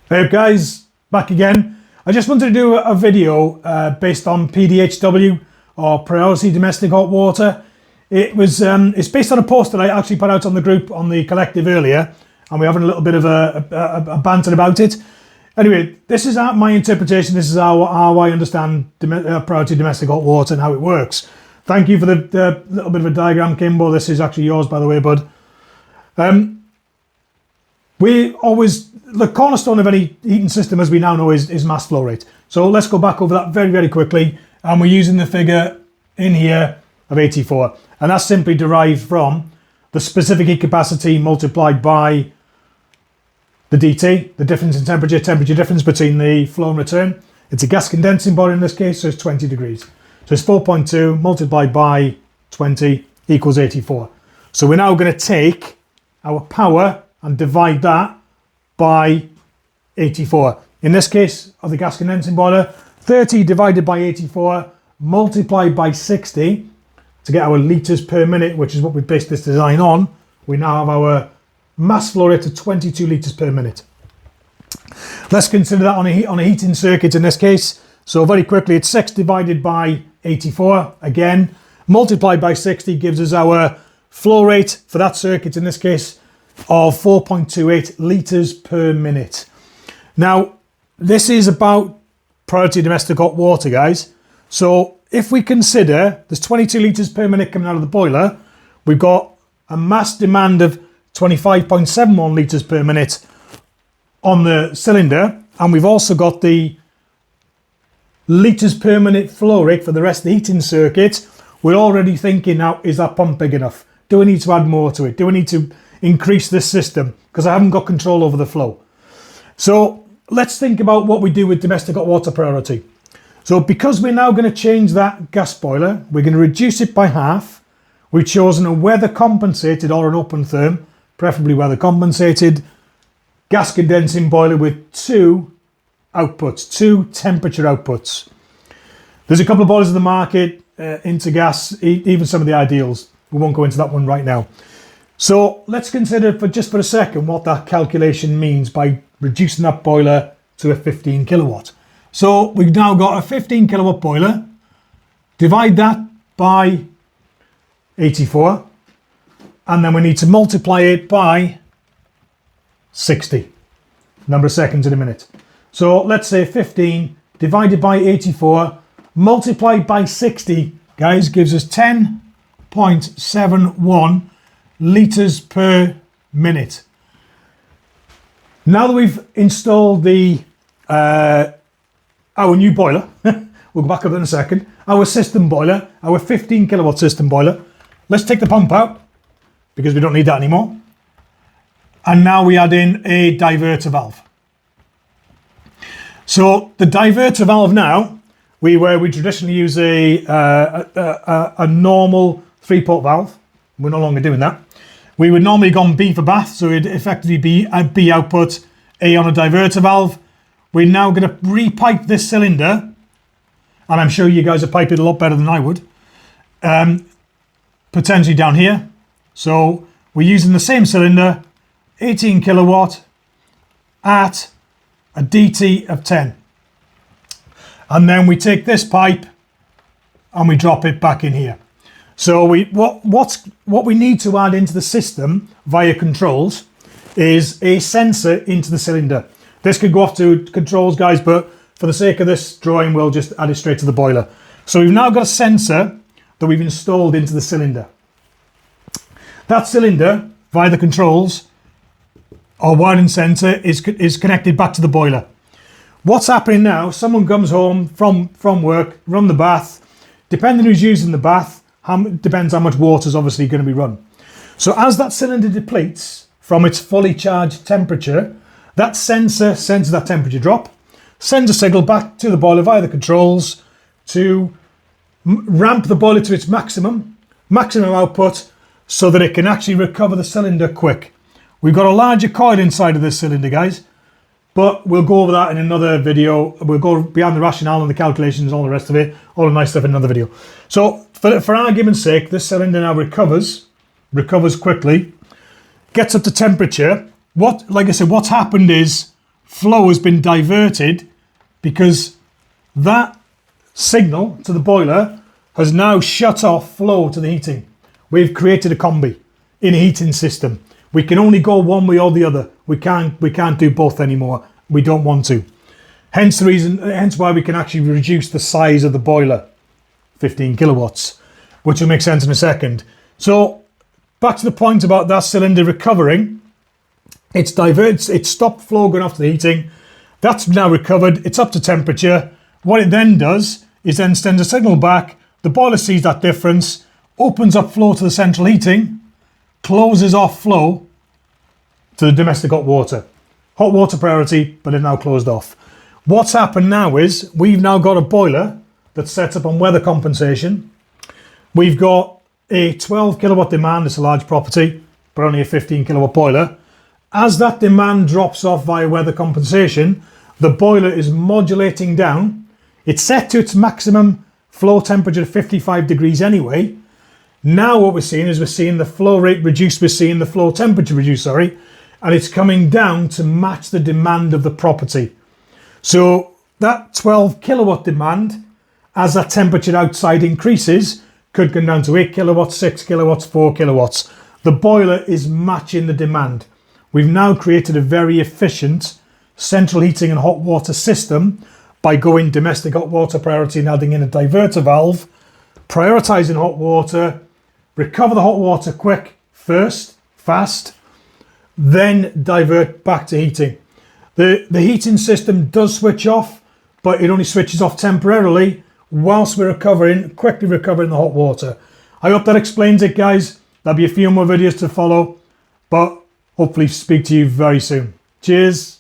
Hey guys, back again. I just wanted to do a video based on PDHW, or Priority Domestic Hot Water. It's based on a post that I actually put out on the group on the collective earlier, and we're having a little bit of a banter about it. Anyway, this is my interpretation. This is how I understand Priority Domestic Hot Water and how it works. Thank you for the little bit of a diagram, Kimbo. This is actually yours, by the way, bud. The cornerstone of any heating system, as we now know, is mass flow rate. So let's go back over that very, very quickly. And we're using the figure in here of 84. And that's simply derived from the specific heat capacity multiplied by the DT, the difference in temperature difference between the flow and return. It's a gas condensing boiler in this case, so it's 20 degrees. So it's 4.2 multiplied by 20 equals 84. So we're now going to take our power and divide that by 84. In this case of the gas condensing boiler, 30 divided by 84 multiplied by 60 to get our litres per minute, which is what we based this design on. We now have our mass flow rate of 22 litres per minute. Let's consider that on a heating circuit in this case. So very quickly, it's 6 divided by 84. Again, multiplied by 60 gives us our flow rate for that circuit in this case of 4.28 litres per minute. Now, this is about Priority Domestic Hot Water, guys. So if we consider there's 22 litres per minute coming out of the boiler, we've got a mass demand of 25.71 litres per minute on the cylinder, and we've also got the litres per minute flow rate for the rest of the heating circuit. We're already thinking now, is that pump big enough? Do we need to add more to it? Do we need to increase this system? Because I haven't got control over the flow. So let's think about what we do with domestic hot water priority. So because we're now going to change that gas boiler, we're going to reduce it by half. We've chosen a weather compensated or an open therm, preferably weather compensated, gas condensing boiler with two temperature outputs. There's a couple of boilers in the market, into gas, even some of the ideals. We won't go into that one right now. So let's consider for a second what that calculation means by reducing that boiler to a 15 kilowatt. So we've now got a 15 kilowatt boiler. Divide that by 84. And then we need to multiply it by 60. Number of seconds in a minute. So let's say 15 divided by 84 multiplied by 60, guys, gives us 10.71 litres per minute. Now that we've installed our new boiler, we'll go back up in a second, our system boiler, our 15 kilowatt system boiler, let's take the pump out because we don't need that anymore. And now we add in a diverter valve. So the diverter valve now, we traditionally use a normal 3-port valve. We're no longer doing that. We would normally go on B for bath, so it'd effectively be a B output, A on a diverter valve. We're now going to repipe this cylinder, and I'm sure you guys are piping it a lot better than I would, potentially down here. So we're using the same cylinder, 18 kilowatt at a DT of 10. And then we take this pipe and we drop it back in here. So what we need to add into the system via controls is a sensor into the cylinder. This could go off to controls, guys, but for the sake of this drawing, we'll just add it straight to the boiler. So we've now got a sensor that we've installed into the cylinder. That cylinder, via the controls, our wiring sensor is connected back to the boiler. What's happening now, someone comes home from work, run the bath, depending who's using the bath, depends how much water is obviously going to be run. So as that cylinder depletes from its fully charged temperature, that sensor senses that temperature drop, sends a signal back to the boiler via the controls to ramp the boiler to its maximum output so that it can actually recover the cylinder quick. We've got a larger coil inside of this cylinder, guys, but we'll go over that in another video. We'll go beyond the rationale and the calculations and all the rest of it, all the nice stuff in another video. So for argument's sake, this cylinder now recovers quickly, gets up to temperature. Like I said, what's happened is flow has been diverted because that signal to the boiler has now shut off flow to the heating. We've created a combi in a heating system. We can only go one way or the other. We can't do both anymore. We don't want to. Hence why we can actually reduce the size of the boiler, 15 kilowatts, which will make sense in a second. So back to the point about that cylinder recovering. It's stopped flow going off to the heating. That's now recovered. It's up to temperature. What it then does is then sends a signal back. The boiler sees that difference, opens up flow to the central heating, closes off flow to the domestic hot water. Hot water priority, but it's now closed off. What's happened now is we've now got a boiler that's set up on weather compensation. We've got a 12 kilowatt demand. It's a large property, but only a 15 kilowatt boiler. As that demand drops off via weather compensation, the boiler is modulating down. It's set to its maximum flow temperature of 55 degrees anyway. Now what we're seeing is we're seeing the flow rate reduce, we're seeing the flow temperature reduce, and it's coming down to match the demand of the property. So that 12 kilowatt demand, as that temperature outside increases, could come down to 8 kilowatts, 6 kilowatts, 4 kilowatts. The boiler is matching the demand. We've now created a very efficient central heating and hot water system by going domestic hot water priority and adding in a diverter valve, prioritizing hot water, recover the hot water quick first, fast, then divert back to heating. The heating system does switch off, but it only switches off temporarily whilst we're quickly recovering the hot water. I hope that explains it, guys. There'll be a few more videos to follow, but hopefully speak to you very soon. Cheers.